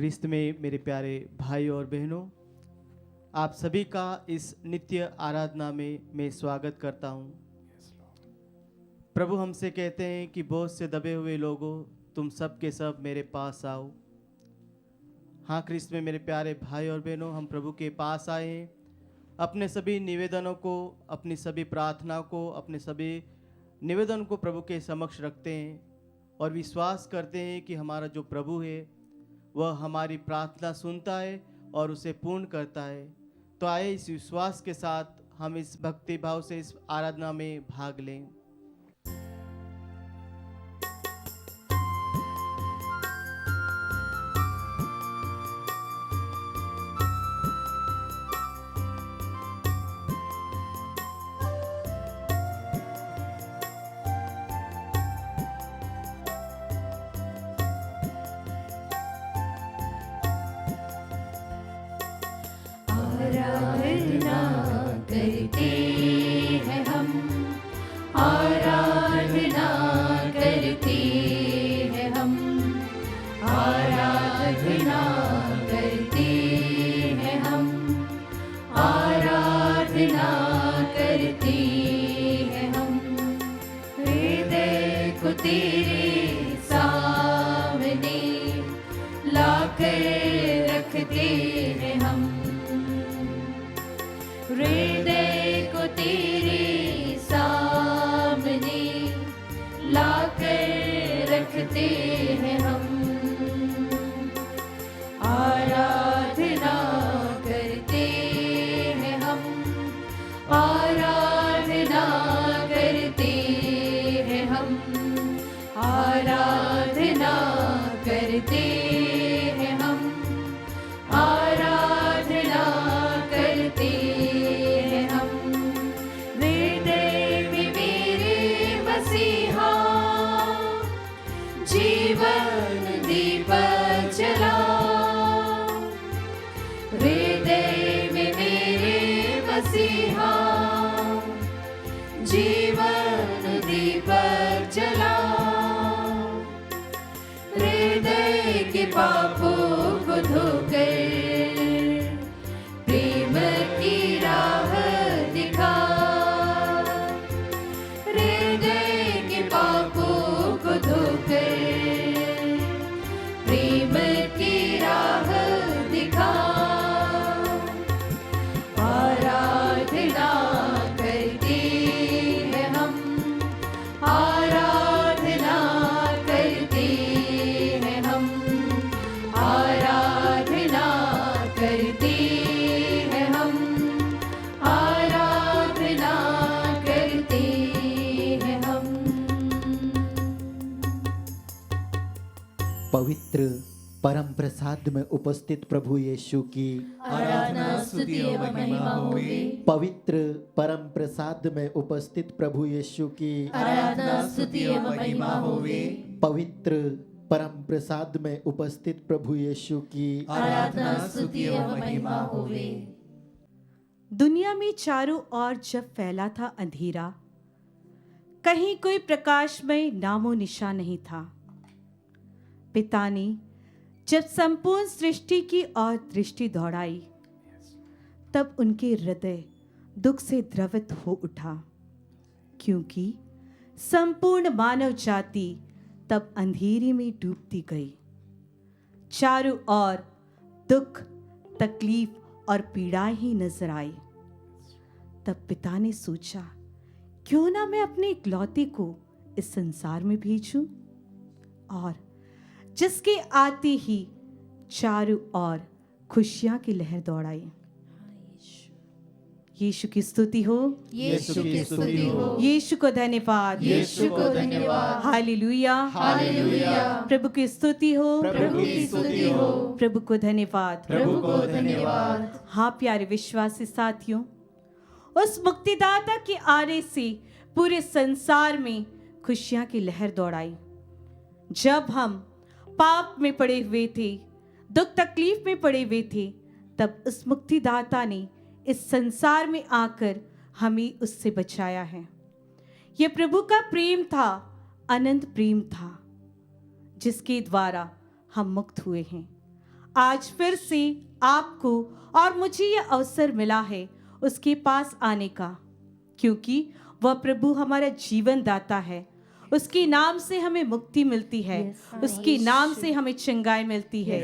ख्रिस्त में मेरे प्यारे भाई और बहनों, आप सभी का इस नित्य आराधना में मैं स्वागत करता हूँ। प्रभु हमसे कहते हैं कि बोझ से दबे हुए लोगों, तुम सब के सब मेरे पास आओ। हाँ, ख्रिस्त में मेरे प्यारे भाई और बहनों, हम प्रभु के पास आए हैं। अपने सभी निवेदनों को, अपनी सभी प्रार्थना को, अपने सभी निवेदन को प्रभु के समक्ष रखते हैं और विश्वास करते हैं कि हमारा जो प्रभु है वह हमारी प्रार्थना सुनता है और उसे पूर्ण करता है। तो आए इस विश्वास के साथ हम इस भक्ति भाव से इस आराधना में भाग लें। आराधना करते हैं हम, आराधना करते हैं हम, आराधना करते हैं हम, आराधना करते हैं हम। हृदय को तेरे सामने लाकर रखते हैं हम, हृदय को तेरे सामने लाकर रखते हैं हम। आराधना करते हैं हम, आराधना करते हैं हम, आराधना करते हैं हम, आराधना करते हैं हम। हृदय में मेरे मसीहा जीवन दीपक जला, हृदय में मेरे मसीहा जीवन दीपक जला। हृदय के पापों को धोकर प्रेम की राह दिखा, हृदय के पापों को धोकर प्रेम की राह दिखा। आराधना करते हैं हम, आराधना करते हैं हम, आराधना करते हैं हम, आराधना करते हैं हम। पवित्र परम प्रसाद में उपस्थित प्रभु यीशु की आराधना स्तुति एवं महिमा होवे। पवित्र परम प्रसाद में उपस्थित प्रभु यीशु की आराधना स्तुति एवं महिमा होवे। पवित्र परम प्रसाद में उपस्थित प्रभु यीशु की आराधना स्तुति एवं महिमा होवे। दुनिया में चारों ओर जब फैला था अंधेरा, कहीं कोई प्रकाशमय नामो निशान नहीं था। पिता ने जब संपूर्ण सृष्टि की ओर दृष्टि दौड़ाई, तब उनके हृदय दुख से द्रवित हो उठा, क्योंकि संपूर्ण मानव जाति तब अंधेरे में डूबती गई। चारों ओर दुख, तकलीफ और पीड़ाएं ही नजर आई। तब पिता ने सोचा, क्यों ना मैं अपने इकलौते को इस संसार में भेजूं, और जिसके आते ही चारों ओर खुशियां की लहर दौड़ाई। यीशु की स्तुति हो, यीशु की स्तुति हो, यीशु को धन्यवाद, यीशु को धन्यवाद। Hallelujah, hallelujah. प्रभु की स्तुति हो, प्रभु की स्तुति हो, प्रभु को धन्यवाद। प्रभु को धन्यवाद। हाँ प्यारे विश्वासी साथियों, उस मुक्तिदाता के आने से पूरे संसार में खुशियां की लहर दौड़ाई। जब हम पाप में पड़े हुए थे, दुख तकलीफ में पड़े हुए थे, तब उस मुक्तिदाता ने इस संसार में आकर हमें उससे बचाया है। यह प्रभु का प्रेम था, अनंत प्रेम था, जिसके द्वारा हम मुक्त हुए हैं। आज फिर से आपको और मुझे यह अवसर मिला है उसके पास आने का, क्योंकि वह प्रभु हमारा जीवन दाता है। उसके नाम से हमें मुक्ति मिलती है, उसके नाम से हमें चंगाई मिलती है।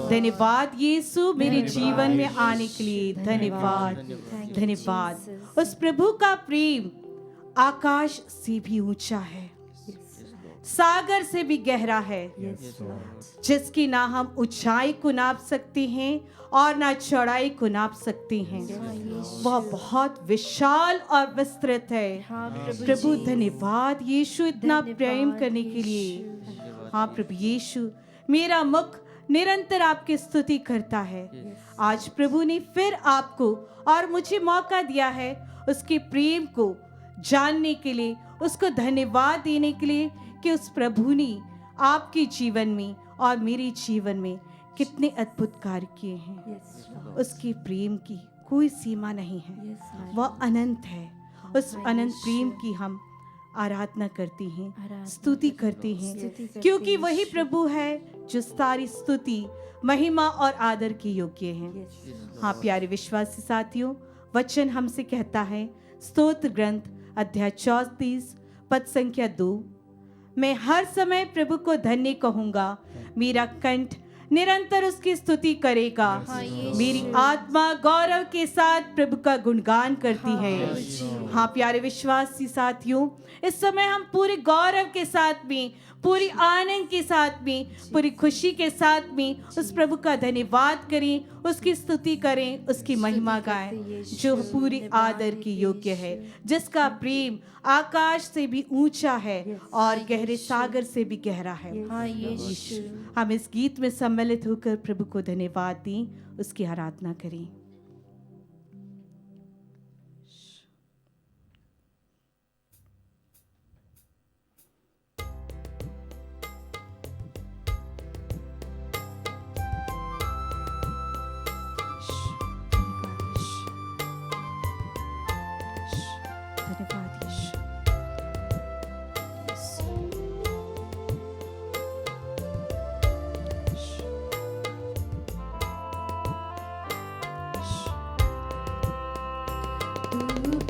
धन्यवाद यीशु, मेरे जीवन में आने के लिए धन्यवाद, धन्यवाद। उस प्रभु का प्रेम आकाश से भी ऊंचा है, सागर से भी गहरा है, जिसकी ना हम ऊंचाई को नाप सकते हैं और ना चौड़ाई को नाप सकते हैं। वह बहुत विशाल और विस्तृत है। प्रभु धन्यवाद यीशु, इतना प्रेम करने के लिए। हाँ प्रभु यीशु, मेरा मुख निरंतर आपकी स्तुति करता है। आज प्रभु ने फिर आपको और मुझे मौका दिया है उसके प्रेम को जानने के लिए, उसको धन्यवाद देने के लिए कि उस प्रभु ने आपके जीवन में और मेरे जीवन में कितने अद्भुत कार्य किए हैं। उसके प्रेम की कोई सीमा नहीं है, वह अनंत है। उस अनंत प्रेम की हम आराधना करते हैं, स्तुति करते हैं, क्योंकि वही प्रभु है जो सारी स्तुति, महिमा और आदर के योग्य है। हाँ प्यारे विश्वासी साथियों, वचन हमसे कहता है, स्तोत्र ग्रंथ अध्याय 34 पद संख्या 2, मैं हर समय प्रभु को धन्य कहूंगा, मेरा कंठ निरंतर उसकी स्तुति करेगा। मेरी आत्मा गौरव के साथ प्रभु का गुणगान करती है। हाँ प्यारे विश्वासी साथियों, इस समय हम पूरे गौरव के साथ में, पूरी आनंद के साथ में, पूरी खुशी के साथ में उस प्रभु का धन्यवाद करें, उसकी स्तुति करें, उसकी महिमा गाएं, जो पूरी आदर की योग्य है, जिसका प्रेम आकाश से भी ऊंचा है और गहरे सागर से भी गहरा है। हम इस गीत में सम्मिलित होकर प्रभु को धन्यवाद दें, उसकी आराधना करें।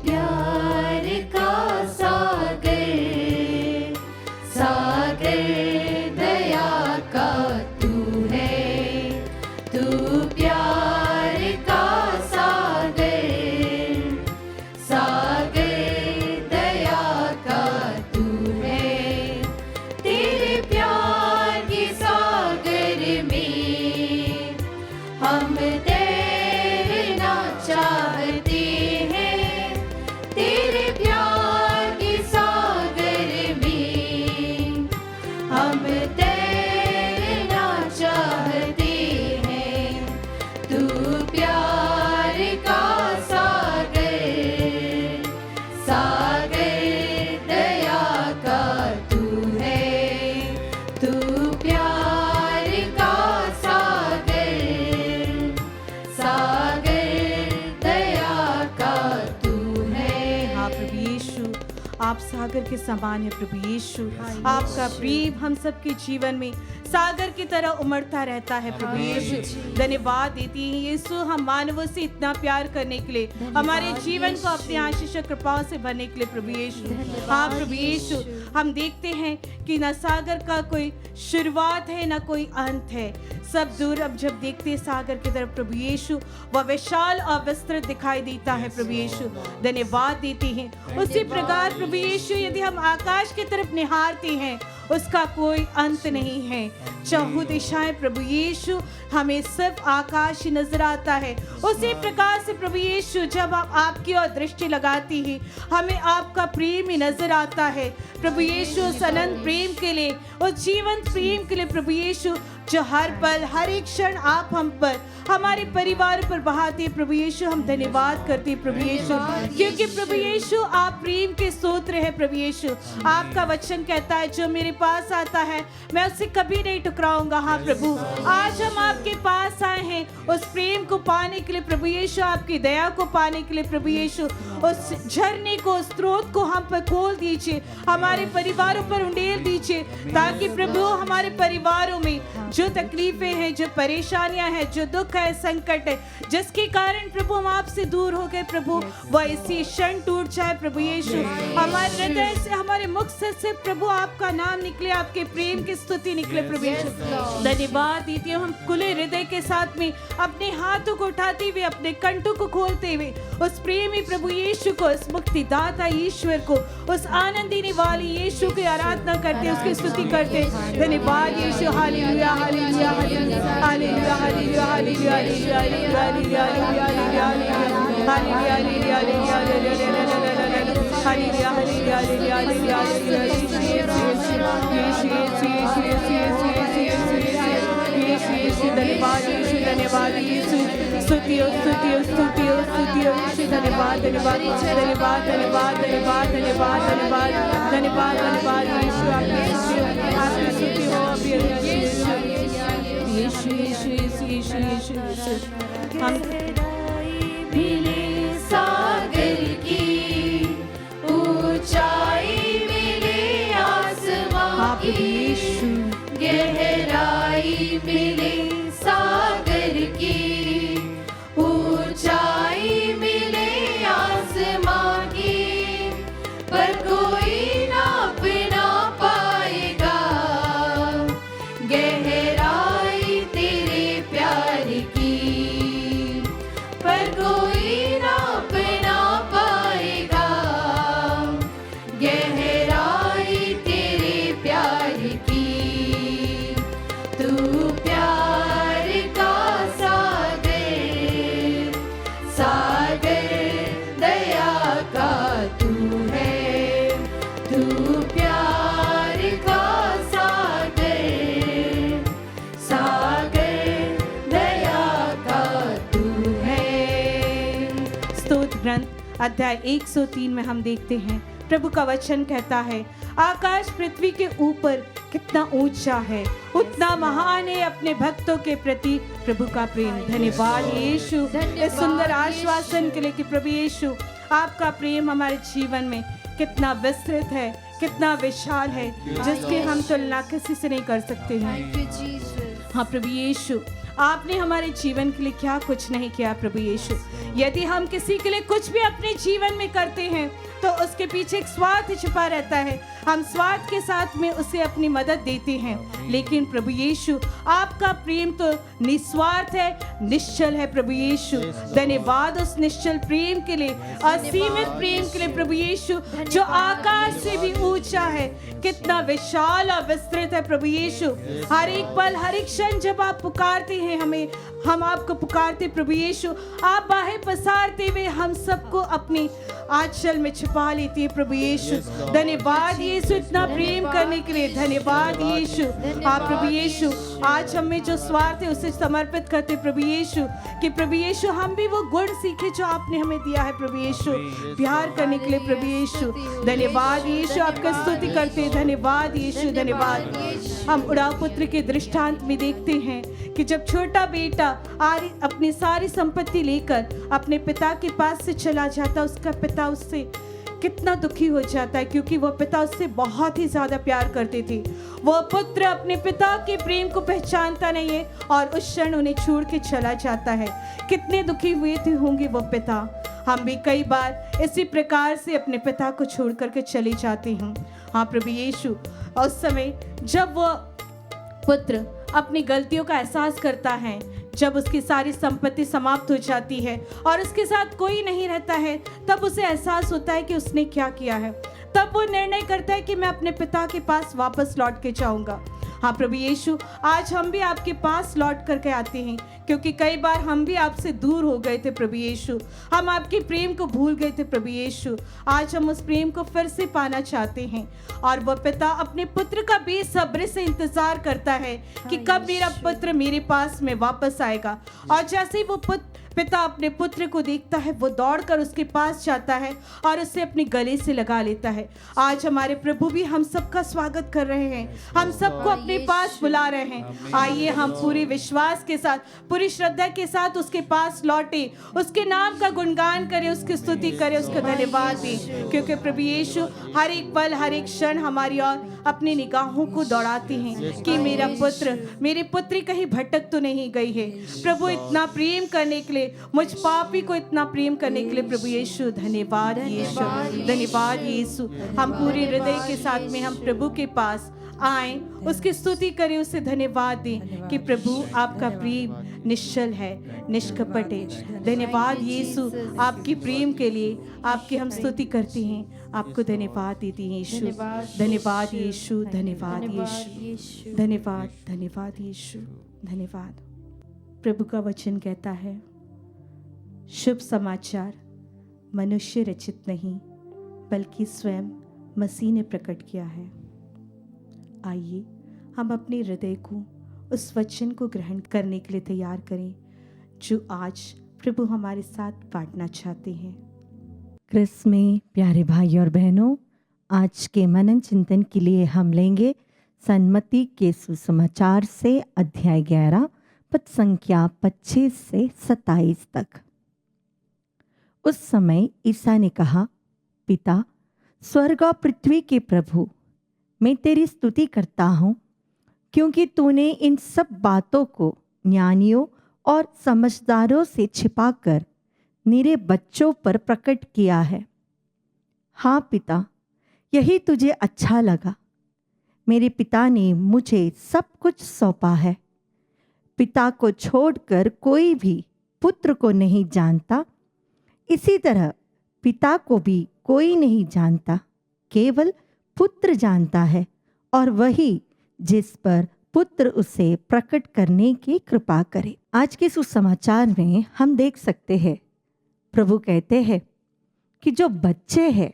प्यार का सागर, सागर दया का तू है, तू प्यार का सागर, सागर दया का तू है। तेरे प्यार के सागर में हम तैरना चाहते हैं, तेरे प्यार के सागर में हम तैरना चाहते हैं। तू प्यार का सागर, सागर दया का तू है, तू प्यार का सागर, सागर दया का तू है। हाँ प्रभु यीशु, आप सागर के समान है प्रभु यीशु। आपका प्रेम हम सबके जीवन में सागर की तरह उमड़ता रहता है प्रभु यीशु। धन्यवाद देती हैं यीशु, हम मानवों से इतना प्यार करने के लिए, हमारे जीवन को अपनी आशीष और कृपाओं से भरने के लिए प्रभु यीशु। हाँ प्रभु यीशु, हम देखते हैं कि न सागर का कोई शुरुआत है न कोई अंत है, सब दूर। अब जब देखते हैं सागर की तरफ प्रभु यीशु, वह विशाल और विस्तृत दिखाई देता है प्रभु यीशु। धन्यवाद देते हैं। उसी प्रकार प्रभु यीशु, यदि हम आकाश की तरफ निहारते हैं, उसका कोई अंत नहीं है। चौहु दिशाएं प्रभु यीशु, हमें सिर्फ आकाश ही नजर आता है। उसी प्रकार से प्रभु यीशु, जब हम आपकी ओर दृष्टि लगाती हैं, हमें आपका प्रेम ही नजर आता है प्रभु यीशु। उस अनंत प्रेम के लिए, उस जीवंत प्रेम के लिए प्रभु यीशु, जो हर पल हर एक क्षण आप हम पर, हमारे परिवार पर बहाते प्रभु यीशु। हम धन्यवाद करते प्रभु यीशु, क्योंकि प्रभु यीशु आप प्रेम के स्तोत्र है प्रभु यीशु। आपका वचन कहता है, जो मेरे पास आता है मैं उसे कभी नहीं ठुकराऊंगा। हाँ प्रभु, आज हम आपके पास आए हैं उस प्रेम को पाने के लिए प्रभु यीशु, आपकी दया को पाने के लिए प्रभु यीशु। उस झरने को, उस स्रोत को हम पर खोल दीजिए, हमारे परिवारों पर उंडेल दीजिए, ताकि प्रभु हमारे परिवारों में जो तकलीफें हैं, जो परेशानियां हैं, जो दुख है, संकट है, जिसके कारण प्रभु हम आपसे दूर हो गए प्रभु, वह इसी क्षण टूट जाए प्रभु यीशु। हमारे हृदय से, हमारे मुख से प्रभु आपका नाम निकले, आपके प्रेम की स्तुति निकले प्रभु यीशु। धन्यवाद दीजिए। हम खुले हृदय के साथ में अपने हाथों को उठाते हुए, अपने कंठों को खोलते हुए उस प्रेमी प्रभु यीशु को, उस मुक्तिदाता ईश्वर को, उस आनंद देने वाले यीशु की आराधना करते, उसकी स्तुति करते। धन्यवाद यीशु। हालेलुया हालेलुया हालेलुया हालेलुया हालेलुया हालेलुया हालेलुया हालेलुया हालेलुया हालेलुया धन्यवाद यीशु, धन्यवाद यीशु। स्तुतियो स्तुतियो स्तुतियो स्तुतियो यीशु। धन्यवाद धन्यवाद धन्यवाद धन्यवाद धन्यवाद धन्यवाद धन्यवाद धन्यवाद धन्यवाद यीशु। आपकी स्तुति हो अभी यीशु यीशु यीशु यीशु यीशु यीशु यीशु। हम मिले सागर की ऊंचाई, मिले आसमां की यीशु, गहराई, मिले सागर की ऊंचाई, मिले आसमां की, पर कोई नाप ना पाएगा गहराई तेरे प्यार की, पर कोई नाप ना पाएगा गहराई तेरे प्यार की। तू प्यार का सागर, सागर दया का तू है, तू प्यार का सागर, सागर दया का तू है। स्तोत्र ग्रंथ अध्याय 103 में हम देखते हैं प्रभु का वचन कहता है, आकाश पृथ्वी के ऊपर कितना ऊंचा है, उतना महान है अपने भक्तों के प्रति प्रभु का प्रेम। धन्यवाद यीशु इस सुंदर आश्वासन के लिए कि प्रभु यीशु आपका प्रेम हमारे जीवन में कितना विस्तृत है, कितना विशाल है, जिसकी हम तुलना किसी से नहीं कर सकते हैं। हाँ प्रभु यीशु, आपने हमारे जीवन के लिए क्या कुछ नहीं किया प्रभु यीशु। यदि हम किसी के लिए कुछ भी अपने जीवन में करते हैं तो उसके पीछे एक स्वार्थ छिपा रहता है। हम स्वार्थ के साथ में उसे अपनी मदद देते हैं, लेकिन प्रभु यीशु आपका प्रेम तो निस्वार्थ है, निश्चल है प्रभु यीशु। धन्यवाद उस निश्चल प्रेम के लिए, असीमित प्रेम के लिए प्रभु यीशु, जो आकाश से भी ऊंचा है, कितना विशाल और विस्तृत है प्रभु यीशु। हर एक पल, हर एक क्षण जब आप पुकारते हैं हमें, हम आपको पुकारते प्रभु यीशु, आप बाहें पसारते हुए हम सबको अपनी आंचल में छिपा लेती है प्रभु यीशु। धन्यवाद यीशु इतना प्रेम करने के लिए, धन्यवाद यीशु। आप प्रभु यीशु आज हमें जो स्वार्थ है उसे समर्पित करते प्रभु यीशु, कि प्रभु यीशु हम भी वो गुण सीखे जो आपने हमें दिया है प्रभु यीशु, प्यार करने के लिए प्रभु यीशु। धन्यवाद यीशु, आपका स्तुति करते हैं। धन्यवाद यीशु, धन्यवाद। हम उड़ाव पुत्र के दृष्टांत में देखते हैं कि जब छोटा बेटा अपनी सारी संपत्ति लेकर अपने पिता के पास से चला जाता, उसका पिता उससे कितना दुखी हो जाता है, क्योंकि वह पिता उससे बहुत ही ज्यादा प्यार करते थे। वह पुत्र अपने पिता के प्रेम को पहचानता नहीं है और उस क्षण उन्हें छोड़ के चला जाता है। कितने दुखी हुए थे होंगे वो पिता। हम भी कई बार इसी प्रकार से अपने पिता को छोड़ करके चले जाते हैं। हाँ प्रभु यीशु, उस समय जब वह पुत्र अपनी गलतियों का एहसास करता है, जब उसकी सारी संपत्ति समाप्त हो जाती है और उसके साथ कोई नहीं रहता है, तब उसे एहसास होता है कि उसने क्या किया है। तब वो निर्णय करता है कि मैं अपने पिता के पास वापस लौट के जाऊंगा। हाँ प्रभु यीशु, आज हम भी आपके पास लौट करके आते हैं, क्योंकि कई बार हम भी आपसे दूर हो गए थे प्रभु यीशु, हम आपके प्रेम को भूल गए थे प्रभु यीशु। आज हम उस प्रेम को फिर से पाना चाहते हैं और वह पिता अपने पुत्र का बेसब्री से इंतजार करता है कि कब मेरा पुत्र मेरे पास में वापस आएगा। और जैसे ही वो पिता अपने पुत्र को देखता है, वो दौड़कर उसके पास जाता है और उसे अपने गले से लगा लेता है। आज हमारे प्रभु भी हम सबका स्वागत कर रहे हैं, हम सबको अपने पास बुला रहे हैं। आइए हम पूरे विश्वास के साथ, पूरी श्रद्धा के साथ उसके पास लौटे, उसके नाम का गुणगान करें, उसकी स्तुति करें, उसका धन्यवाद दें, क्योंकि प्रभु यीशु हर एक पल, हर एक क्षण हमारी ओर अपनी निगाहों को दौड़ाते हैं कि मेरा पुत्र, मेरी पुत्री कहीं भटक तो नहीं गई है। प्रभु इतना प्रेम करने के लिए, मुझ पापी को इतना प्रेम करने के लिए प्रभु यीशु धन्यवाद यीशु, धन्यवाद यीशु। हम पूरे हृदय के साथ में हम प्रभु के पास आए, उसकी स्तुति करें, उसे धन्यवाद दें कि प्रभु आपका प्रेम निश्चल है, निष्कपट है। धन्यवाद यीशु आपकी प्रेम के लिए, आपकी हम स्तुति करते हैं, आपको धन्यवाद देते हैं यीशु। धन्यवाद यीशु, धन्यवाद यीशु, धन्यवाद, धन्यवाद यीशु, धन्यवाद। प्रभु का वचन कहता है, शुभ समाचार मनुष्य रचित नहीं बल्कि स्वयं मसीह ने प्रकट किया है। आइए हम अपने हृदय को उस वचन को ग्रहण करने के लिए तैयार करें जो आज प्रभु हमारे साथ बांटना चाहते हैं। क्रिस्त में प्यारे भाई और बहनों, आज के मनन चिंतन के लिए हम लेंगे सन्मति के सुसमाचार से अध्याय 11 पद संख्या 25 से 27 तक। उस समय ईसा ने कहा, पिता, स्वर्ग और पृथ्वी के प्रभु, मैं तेरी स्तुति करता हूँ क्योंकि तूने इन सब बातों को ज्ञानियों और समझदारों से छिपाकर मेरे बच्चों पर प्रकट किया है। हाँ पिता, यही तुझे अच्छा लगा। मेरे पिता ने मुझे सब कुछ सौंपा है। पिता को छोड़कर कोई भी पुत्र को नहीं जानता, इसी तरह पिता को भी कोई नहीं जानता, केवल पुत्र जानता है और वही जिस पर पुत्र उसे प्रकट करने की कृपा करे। आज के सुसमाचार में हम देख सकते हैं प्रभु कहते हैं कि जो बच्चे हैं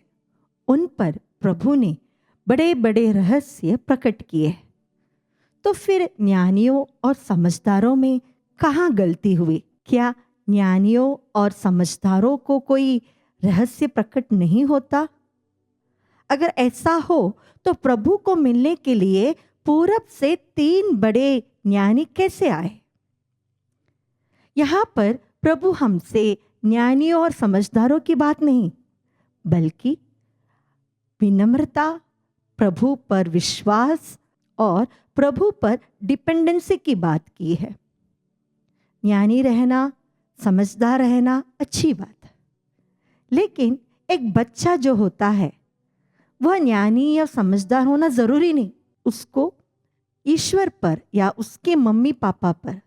उन पर प्रभु ने बड़े बड़े रहस्य प्रकट किए। तो फिर ज्ञानियों और समझदारों में कहाँ गलती हुई? क्या ज्ञानियों और समझदारों को कोई रहस्य प्रकट नहीं होता? अगर ऐसा हो तो प्रभु को मिलने के लिए पूरब से 3 बड़े ज्ञानी कैसे आए? यहाँ पर प्रभु हमसे ज्ञानियों और समझदारों की बात नहीं, बल्कि विनम्रता, प्रभु पर विश्वास और प्रभु पर डिपेंडेंसी की बात की है। ज्ञानी रहना, समझदार रहना अच्छी बात है, लेकिन एक बच्चा जो होता है वह ज्ञानी या समझदार होना जरूरी नहीं। उसको ईश्वर पर या उसके मम्मी पापा पर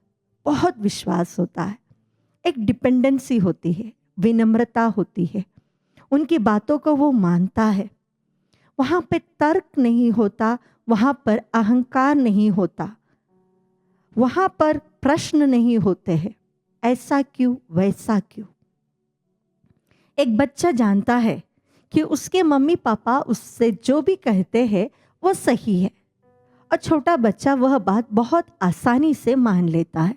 बहुत विश्वास होता है, एक डिपेंडेंसी होती है, विनम्रता होती है, उनकी बातों को वो मानता है। वहाँ पे तर्क नहीं होता, वहाँ पर अहंकार नहीं होता, वहाँ पर प्रश्न नहीं होते हैं, ऐसा क्यों, वैसा क्यों। एक बच्चा जानता है कि उसके मम्मी पापा उससे जो भी कहते हैं वो सही है, और छोटा बच्चा वह बात बहुत आसानी से मान लेता है।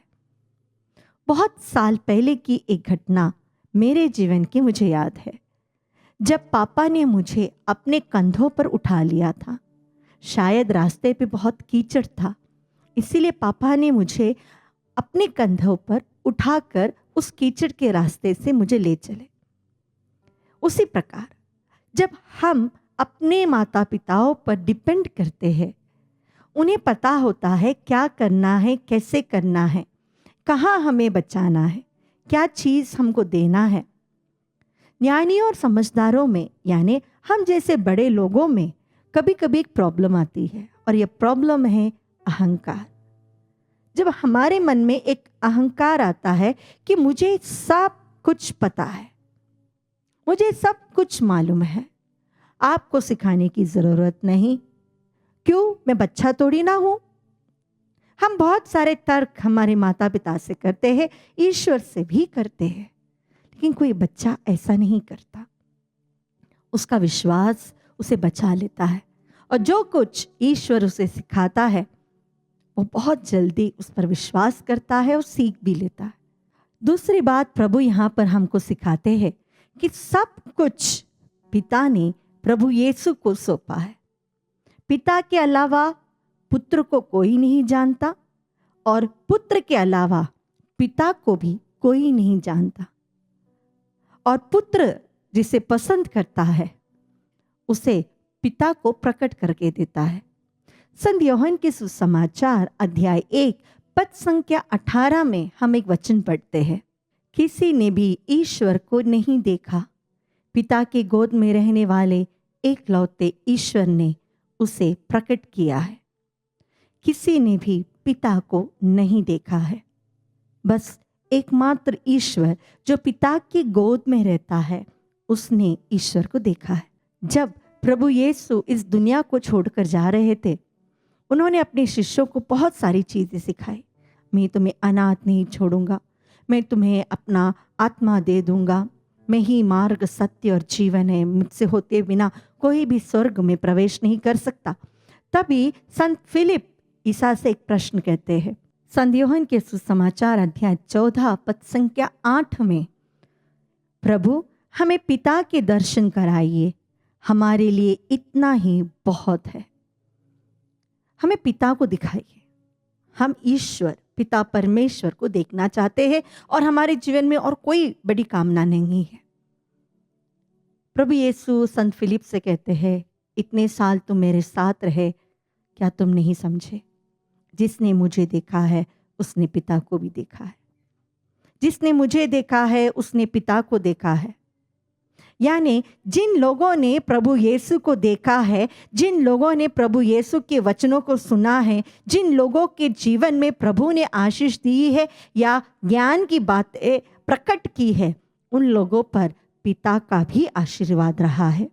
बहुत साल पहले की एक घटना मेरे जीवन की मुझे याद है, जब पापा ने मुझे अपने कंधों पर उठा लिया था। शायद रास्ते पे बहुत कीचड़ था, इसीलिए पापा ने मुझे अपने कंधों पर उठाकर उस कीचड़ के रास्ते से मुझे ले चले। उसी प्रकार जब हम अपने माता पिताओं पर डिपेंड करते हैं, उन्हें पता होता है क्या करना है, कैसे करना है, कहाँ हमें बचाना है, क्या चीज़ हमको देना है। ज्ञानियों और समझदारों में यानी हम जैसे बड़े लोगों में कभी कभी एक प्रॉब्लम आती है, और यह प्रॉब्लम है अहंकार। जब हमारे मन में एक अहंकार आता है कि मुझे सब कुछ पता है, मुझे सब कुछ मालूम है, आपको सिखाने की ज़रूरत नहीं, क्यों, मैं बच्चा थोड़ी ना हूँ। हम बहुत सारे तर्क हमारे माता पिता से करते हैं, ईश्वर से भी करते हैं, लेकिन कोई बच्चा ऐसा नहीं करता। उसका विश्वास उसे बचा लेता है और जो कुछ ईश्वर उसे सिखाता है वो बहुत जल्दी उस पर विश्वास करता है और सीख भी लेता है। दूसरी बात प्रभु यहाँ पर हमको सिखाते हैं कि सब कुछ पिता ने प्रभु यीशु को सौंपा है। पिता के अलावा पुत्र को कोई नहीं जानता और पुत्र के अलावा पिता को भी कोई नहीं जानता, और पुत्र जिसे पसंद करता है उसे पिता को प्रकट करके देता है। संत यूहन्ना के सुसमाचार अध्याय 1 पद संख्या 18 में हम एक वचन पढ़ते हैं, किसी ने भी ईश्वर को नहीं देखा, पिता की गोद में रहने वाले एकलौते ईश्वर ने उसे प्रकट किया है। किसी ने भी पिता को नहीं देखा है, बस एकमात्र ईश्वर जो पिता की गोद में रहता है उसने ईश्वर को देखा है। जब प्रभु यीशु इस दुनिया को छोड़कर जा रहे थे, उन्होंने अपने शिष्यों को बहुत सारी चीज़ें सिखाई। मैं तुम्हें अनाथ नहीं छोड़ूंगा, मैं तुम्हें अपना आत्मा दे दूंगा, मैं ही मार्ग सत्य और जीवन है, मुझसे होते बिना कोई भी स्वर्ग में प्रवेश नहीं कर सकता। तभी संत फिलिप ईसा से एक प्रश्न कहते हैं। संत यूहन्ना के सुसमाचार अध्याय 14 पद संख्या 8 में, प्रभु हमें पिता के दर्शन कराइए, हमारे लिए इतना ही बहुत है। हमें पिता को दिखाइए। हम ईश्वर पिता परमेश्वर को देखना चाहते हैं और हमारे जीवन में और कोई बड़ी कामना नहीं है। प्रभु यीशु संत फिलिप से कहते हैं, इतने साल तुम मेरे साथ रहे, क्या तुम नहीं समझे? जिसने मुझे देखा है उसने पिता को भी देखा है। जिसने मुझे देखा है उसने पिता को देखा है। यानी जिन लोगों ने प्रभु यीशु को देखा है, जिन लोगों ने प्रभु यीशु के वचनों को सुना है, जिन लोगों के जीवन में प्रभु ने आशीष दी है या ज्ञान की बातें प्रकट की है, उन लोगों पर पिता का भी आशीर्वाद रहा है।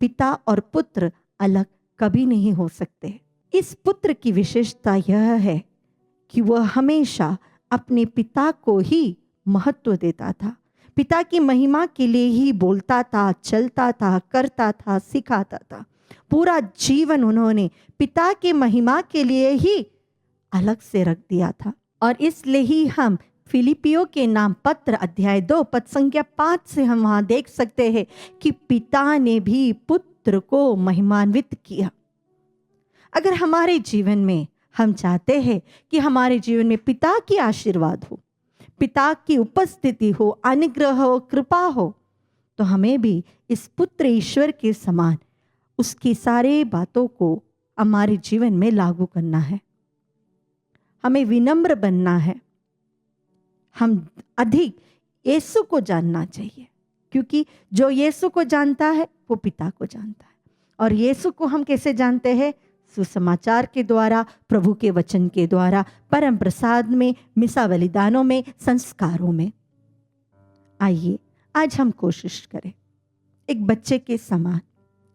पिता और पुत्र अलग कभी नहीं हो सकते। इस पुत्र की विशेषता यह है कि वह हमेशा अपने पिता को ही महत्व देता था, पिता की महिमा के लिए ही बोलता था, चलता था, करता था, सिखाता था। पूरा जीवन उन्होंने पिता की महिमा के लिए ही अलग से रख दिया था। और इसलिए ही हम फिलिपियों के नाम पत्र अध्याय 2 पद संख्या 5 से हम वहां देख सकते हैं कि पिता ने भी पुत्र को महिमान्वित किया। अगर हमारे जीवन में हम चाहते हैं कि हमारे जीवन में पिता की आशीर्वाद हो, पिता की उपस्थिति हो, अनुग्रह हो, कृपा हो, तो हमें भी इस पुत्र ईश्वर के समान उसकी सारे बातों को हमारे जीवन में लागू करना है। हमें विनम्र बनना है। हम अधिक यीशु को जानना चाहिए, क्योंकि जो यीशु को जानता है वो पिता को जानता है। और यीशु को हम कैसे जानते हैं? सुसमाचार के द्वारा, प्रभु के वचन के द्वारा, परम प्रसाद में, मिसा बलिदानों में, संस्कारों में। आइए आज हम कोशिश करें एक बच्चे के समान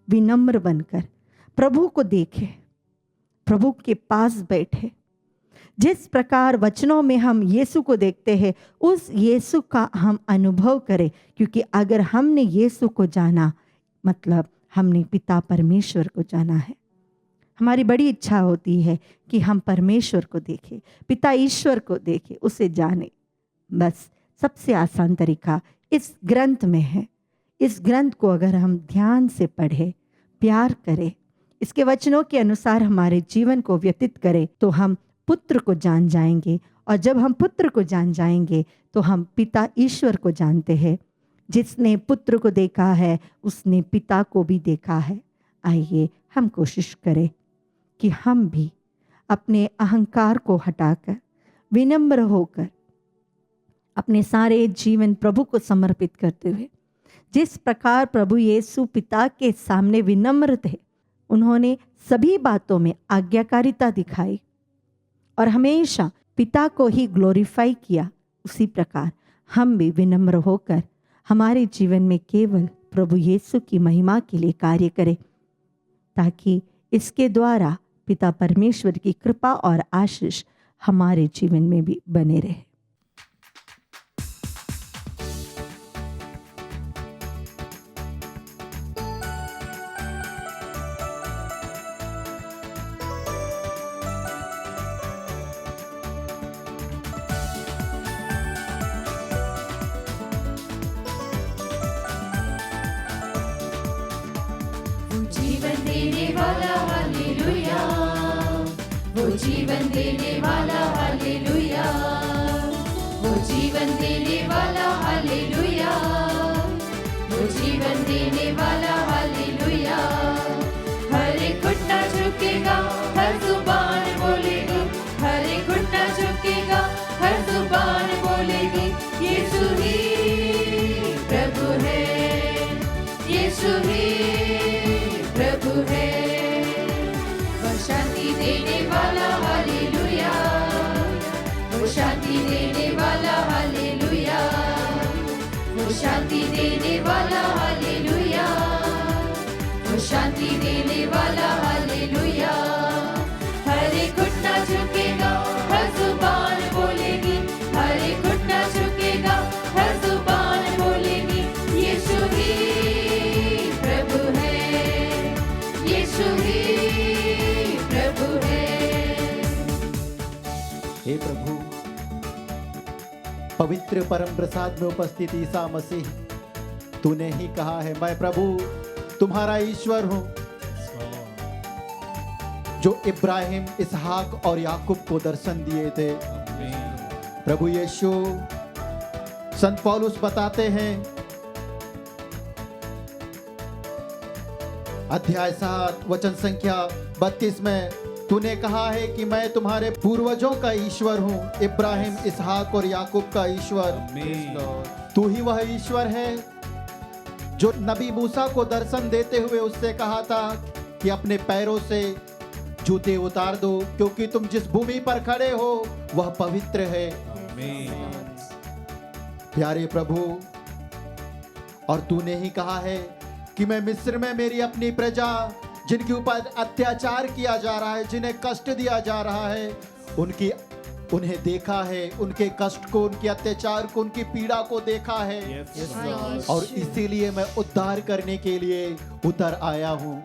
विनम्र बनकर प्रभु को देखें, प्रभु के पास बैठे। जिस प्रकार वचनों में हम यीशु को देखते हैं, उस यीशु का हम अनुभव करें, क्योंकि अगर हमने यीशु को जाना मतलब हमने पिता परमेश्वर को जाना है। हमारी बड़ी इच्छा होती है कि हम परमेश्वर को देखें, पिता ईश्वर को देखें, उसे जाने। बस सबसे आसान तरीका इस ग्रंथ में है। इस ग्रंथ को अगर हम ध्यान से पढ़ें, प्यार करें, इसके वचनों के अनुसार हमारे जीवन को व्यतीत करें, तो हम पुत्र को जान जाएंगे। और जब हम पुत्र को जान जाएंगे तो हम पिता ईश्वर को जानते हैं। जिसने पुत्र को देखा है उसने पिता को भी देखा है। आइए हम कोशिश करें कि हम भी अपने अहंकार को हटाकर विनम्र होकर अपने सारे जीवन प्रभु को समर्पित करते हुए, जिस प्रकार प्रभु यीशु पिता के सामने विनम्र थे, उन्होंने सभी बातों में आज्ञाकारिता दिखाई और हमेशा पिता को ही ग्लोरीफाई किया, उसी प्रकार हम भी विनम्र होकर हमारे जीवन में केवल प्रभु यीशु की महिमा के लिए कार्य करें, ताकि इसके द्वारा पिता परमेश्वर की कृपा और आशीष हमारे जीवन में भी बने रहे। जीवन देने वाला हालेलुया, वो जीवन देने वाला हालेलुया, वो जीवन देने वाला हालेलुया, वो जीवन देने वाला हालेलुया। हर एक घुटना झुकेगा, हर जुबान बोलेगी, हर एक घुटना झुकेगा, हर जुबान बोलेगी, यीशु ही प्रभु है, यीशु ही प्रभु है। वो शांति देने वाला हालेलुया, वो शांति देने वाला हालेलुया, वो शांति देने वाला हालेलुया, वो शांति देने वाला हालेलुया। हर एक घुटना झुकेगा, हर जुबान बोलेगी, हर एक घुटना झुकेगा, हर जुबान बोलेगी, यीशु ही प्रभु है, यीशु ही प्रभु है। हे प्रभु, पवित्र परम प्रसाद में उपस्थित ईसा मसीह, तूने ही कहा है, मैं प्रभु तुम्हारा ईश्वर हूं, जो इब्राहिम, इसहाक और याकूब को दर्शन दिए थे। प्रभु यीशु, संत पौलुस बताते हैं अध्याय 7 वचन संख्या 32 में, तूने कहा है कि मैं तुम्हारे पूर्वजों का ईश्वर हूं, इब्राहिम, इसहाक और याकूब का ईश्वर। तू ही वह ईश्वर है जो नबी मूसा को दर्शन देते हुए उससे कहा था कि अपने पैरों से जूते उतार दो, क्योंकि तुम जिस भूमि पर खड़े हो वह पवित्र है। प्यारे प्रभु, और तूने ही कहा है कि मैं मिस्र में मेरी अपनी प्रजा, जिनके ऊपर अत्याचार किया जा रहा है, जिन्हें कष्ट दिया जा रहा है, उन्हें देखा है, उनके कष्ट को, उनके अत्याचार को, उनकी पीड़ा को देखा है। और इसीलिए मैं उद्धार करने के लिए उतर आया हूँ।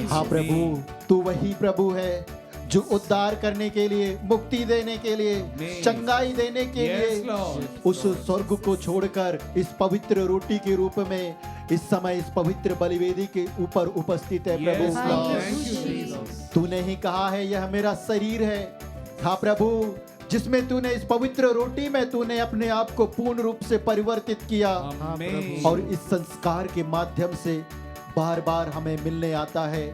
हाँ प्रभु, तू वही प्रभु है जो उद्धार करने के लिए, मुक्ति देने के लिए, चंगाई देने के लिए उस स्वर्ग को छोड़कर इस पवित्र रोटी के रूप में इस समय इस पवित्र बलिवेदी के ऊपर उपस्थित है। प्रभु, तूने ही कहा है, यह मेरा शरीर है। हाँ प्रभु, जिसमें तूने इस पवित्र रोटी में तूने अपने आप को पूर्ण रूप से परिवर्तित किया, और इस संस्कार के माध्यम से बार बार हमें मिलने आता है,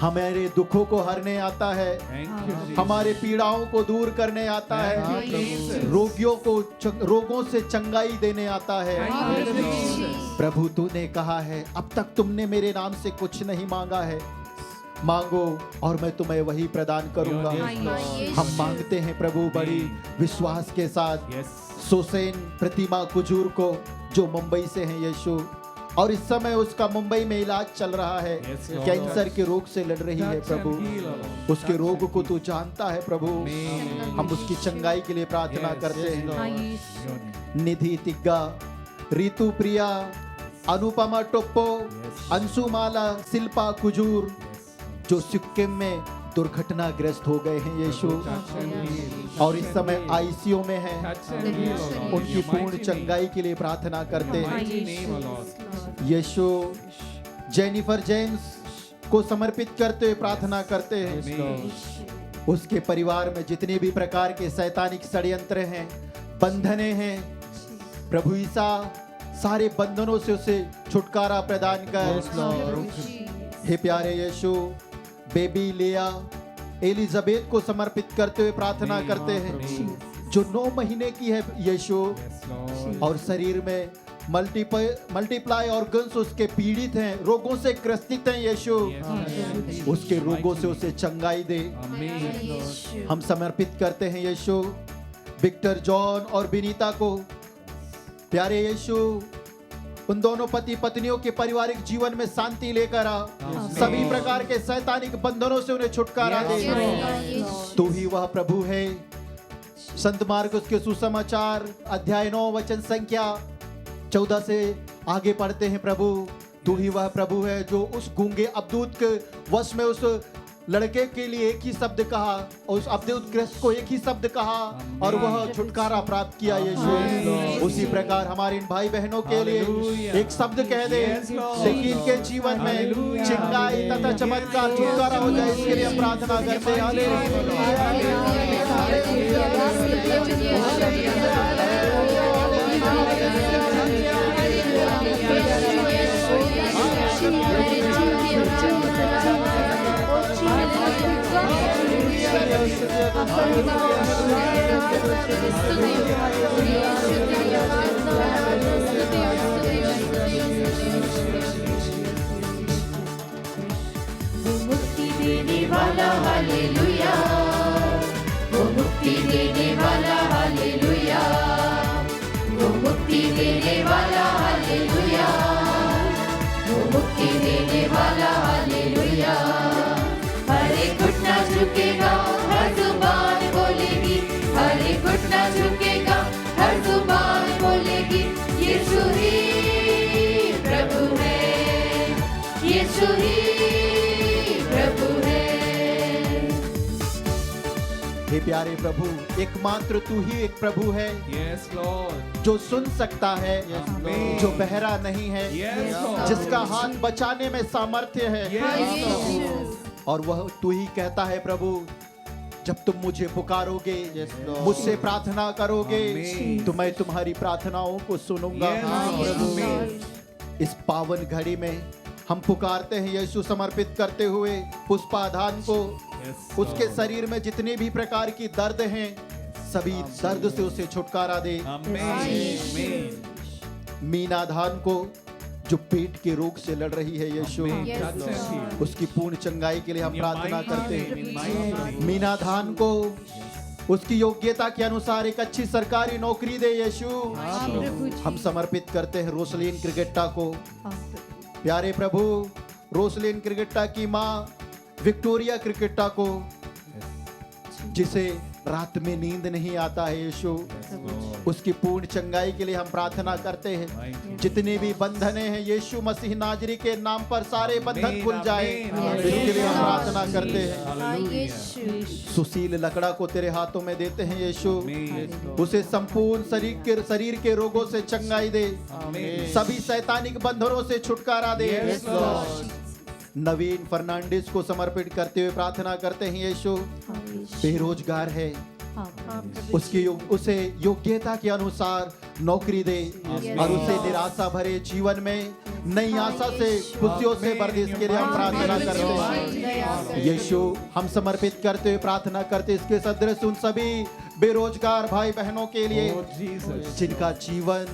हमारे दुखों को हरने आता है, हमारे पीड़ाओं को दूर करने आता है, रोगियों को रोगों से चंगाई देने आता है। प्रभु, तूने कहा है, अब तक तुमने मेरे नाम से कुछ नहीं मांगा है, मांगो और मैं तुम्हें वही प्रदान करूंगा। हम मांगते हैं प्रभु बड़ी विश्वास के साथ सोसेन प्रतिमा कुजूर को, जो मुंबई से है यीशु, और इस समय उसका मुंबई में इलाज चल रहा है, कैंसर के रोग से लड़ रही है। प्रभु, उसके रोग को तू जानता है प्रभु, हम उसकी चंगाई के लिए प्रार्थना करते हैं। निधि तिग्गा, रितु प्रिया, अनुपमा टोप्पो, अंशुमाला, शिल्पा कुजूर, जो सिक्किम में दुर्घटनाग्रस्त हो गए हैं यीशु, और इस समय आईसीयू में हैं, उनकी पूर्ण चंगाई के लिए प्रार्थना करते हैं। यीशु, जेनिफर जेम्स को समर्पित करते हुए प्रार्थना करते हैं। उसके परिवार में जितने भी प्रकार के शैतानिक षड्यंत्र हैं, बंधने हैं, प्रभु ईसा सारे बंधनों से उसे छुटकारा प्रदान कर। हे प्यारे यीशु, बेबी लिया, एलिजाबेथ को समर्पित करते हुए प्रार्थना करते हैं, जो 9 महीने की है यीशु, और शरीर में मल्टीप्लाई ऑर्गन्स उसके पीड़ित हैं, रोगों से ग्रसित हैं यीशु, उसके रोगों से उसे चंगाई दे। हम समर्पित करते हैं यीशु विक्टर, जॉन और विनीता को। प्यारे यीशु, उन दोनों पति पत्नियों के पारिवारिक जीवन में शांति लेकर आ, सभी प्रकार के शैतानिक बंधनों से उन्हें छुटकारा दे। तू ही वह प्रभु है। संत मार्कुस के सुसमाचार अध्याय 9 वचन संख्या 14 से आगे पढ़ते हैं। प्रभु तू ही वह प्रभु है जो उस गूंगे अबदूत के वश में उस लड़के के लिए एक ही शब्द कहा और उस अबदूत ग्रस्त को एक ही शब्द कहा और वह छुटकारा प्राप्त किया यीशु। उसी प्रकार हमारे इन भाई बहनों के लिए एक शब्द कह दे लेकिन इनके जीवन में चिंगाई तथा चमत्कार छुटकारा हो जाए, इसके लिए हम प्रार्थना करते हैं। वो मुक्ति देने वाला हालेलुया, वो मुक्ति देने वाला हालेलुया, वो मुक्ति देने वाला हालेलुया, वो मुक्ति देने वाला हालेलुया। हर एक घुटना झुकेगा, हर जुबान बोलेगी, हर एक घुटना झुकेगा, हर जुबान बोलेगी, यीशु ही प्रभु है, यीशु ही प्रभु है। हे प्यारे प्रभु, एकमात्र तू ही एक प्रभु है Yes, Lord. जो सुन सकता है, Lord. जो बहरा नहीं है, Yes, Lord. जिसका हाथ बचाने में सामर्थ्य है। Yes, Lord. और वह तू ही कहता है प्रभु, जब तुम मुझे पुकारोगे, मुझसे प्रार्थना करोगे, Amen. तो मैं तुम्हारी प्रार्थनाओं को सुनूंगा। Yes, प्रभु, Lord. इस पावन घड़ी में हम पुकारते हैं यीशु, समर्पित करते हुए पुष्पाधान को। Yes, उसके Lord. शरीर में जितने भी प्रकार की दर्द हैं, सभी दर्द से उसे छुटकारा दे। Amen. Amen. मीनाधान को जो पेट के रोग से लड़ रही है यीशु, Amen. Yes, Touch Lord. and heal. उसकी पूर्ण चंगाई के लिए हम In your प्रार्थना mighty करते name, हैं। in mighty name. मीनाधान को उसकी योग्यता के अनुसार एक अच्छी सरकारी नौकरी दे यीशु। हम समर्पित करते हैं रोसलीन क्रिकेटा को। प्यारे प्रभु, रोसलीन क्रिकेटा की माँ विक्टोरिया क्रिकेटा को, जिसे रात में नींद नहीं आता है यीशु, Yes, Lord. उसकी पूर्ण चंगाई के लिए हम प्रार्थना करते हैं। Mighty. जितने भी बंधने हैं यीशु मसीह नाजरी के नाम पर सारे बंधन Amen, खुल जाए, amen, इसके लिए हम hallelujah. प्रार्थना करते हैं। Hallelujah. सुशील लकड़ा को तेरे हाथों में देते हैं यीशु, Amen. उसे संपूर्ण शरीर के रोगों से चंगाई दे, Amen. सभी शैतानिक बंधनों से छुटकारा दे। Yes, Lord. नवीन फर्नांडिस को समर्पित करते हुए प्रार्थना करते हैं यीशु, बेरोजगार है, उसे योग्यता के अनुसार नौकरी दे और उसे निराशा भरे जीवन में नई आशा से खुशियों से भर दे। इसके लिए हम प्रार्थना करते हैं यीशु। हम समर्पित करते हुए प्रार्थना करते इसके सदृश उन सभी बेरोजगार भाई बहनों के लिए Oh, Jesus. जिनका जीवन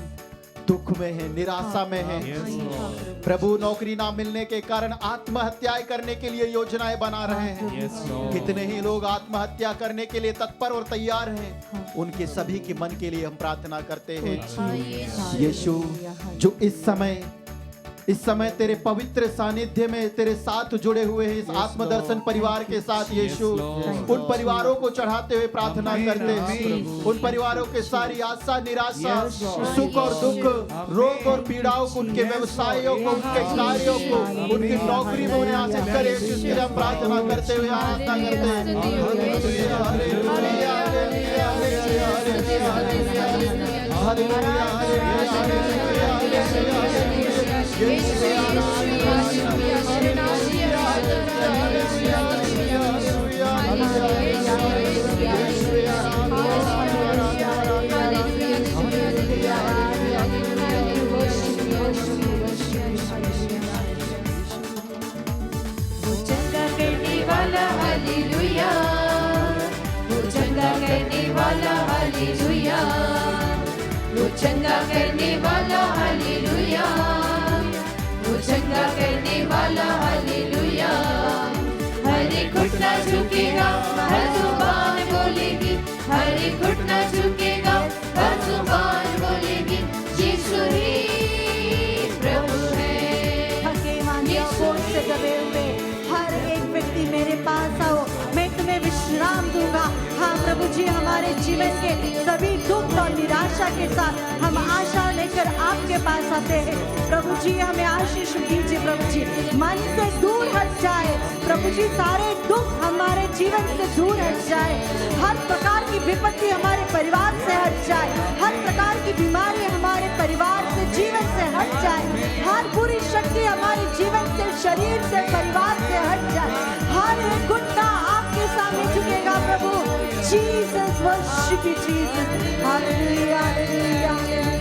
दुख में है, निराशा में है। Yes, Lord. प्रभु, नौकरी ना मिलने के कारण आत्महत्याएं करने के लिए योजनाएं बना रहे हैं। Yes, Lord. कितने ही लोग आत्महत्या करने के लिए तत्पर और तैयार हैं। उनके सभी के मन के लिए हम प्रार्थना करते हैं यीशु, जो इस समय तेरे पवित्र सानिध्य में तेरे साथ जुड़े हुए हैं, इस आत्मदर्शन परिवार के साथ यीशु, Lord. उन परिवारों को चढ़ाते हुए प्रार्थना Amen, करते हैं। amen. उन परिवारों के सारी आशा, निराशा, Yes, Lord. सुख और दुख, रोग और पीड़ाओं को, उनके व्यवसायों को, उनके कार्यों को, उनकी नौकरी में उन्हें आसित करे। इसके लिए हम प्रार्थना करते हुए आराधना करते हैं। हालेलुया, हालेलुया, हालेलुया, हालेलुया, हालेलुया, हालेलुया, हालेलुया, हालेलुया। वो चंगा करने वाला हालेलुया, वो चंगा करने वाला हालेलुया, वो चंगा करने वाला हालेलुया, वो चंगा करने वाला हालेलुया। हर एक घुटना झुकेगा, हर जुबान बोलेगी, हर एक घुटना झुकेगा, हर जुबान बोलेगी, यीशु ही प्रभु है। थके हाथ और कोट से दबे हुए व्यक्ति मेरे पास आओ, मैं तुम्हें विश्राम दूंगा। हाँ प्रभु जी, हमारे जीवन के सभी दुख और निराशा के साथ हम आशा लेकर आपके पास आते हैं। प्रभु जी हमें आशीष दीजिए। प्रभु जी मन से दूर हट जाए। प्रभु जी सारे दुख हमारे जीवन से दूर हट जाए। हर प्रकार की विपत्ति हमारे परिवार से हट जाए। हर प्रकार की बीमारी हमारे परिवार से, जीवन से हट जाए। हर बुरी शक्ति हमारे जीवन से, शरीर से, परिवार से हट जाए। हर एक घुटना आपके सामने झुकेगा प्रभु। Jesus, worship you Jesus. हालेलुया, हालेलुया, हालेलुया।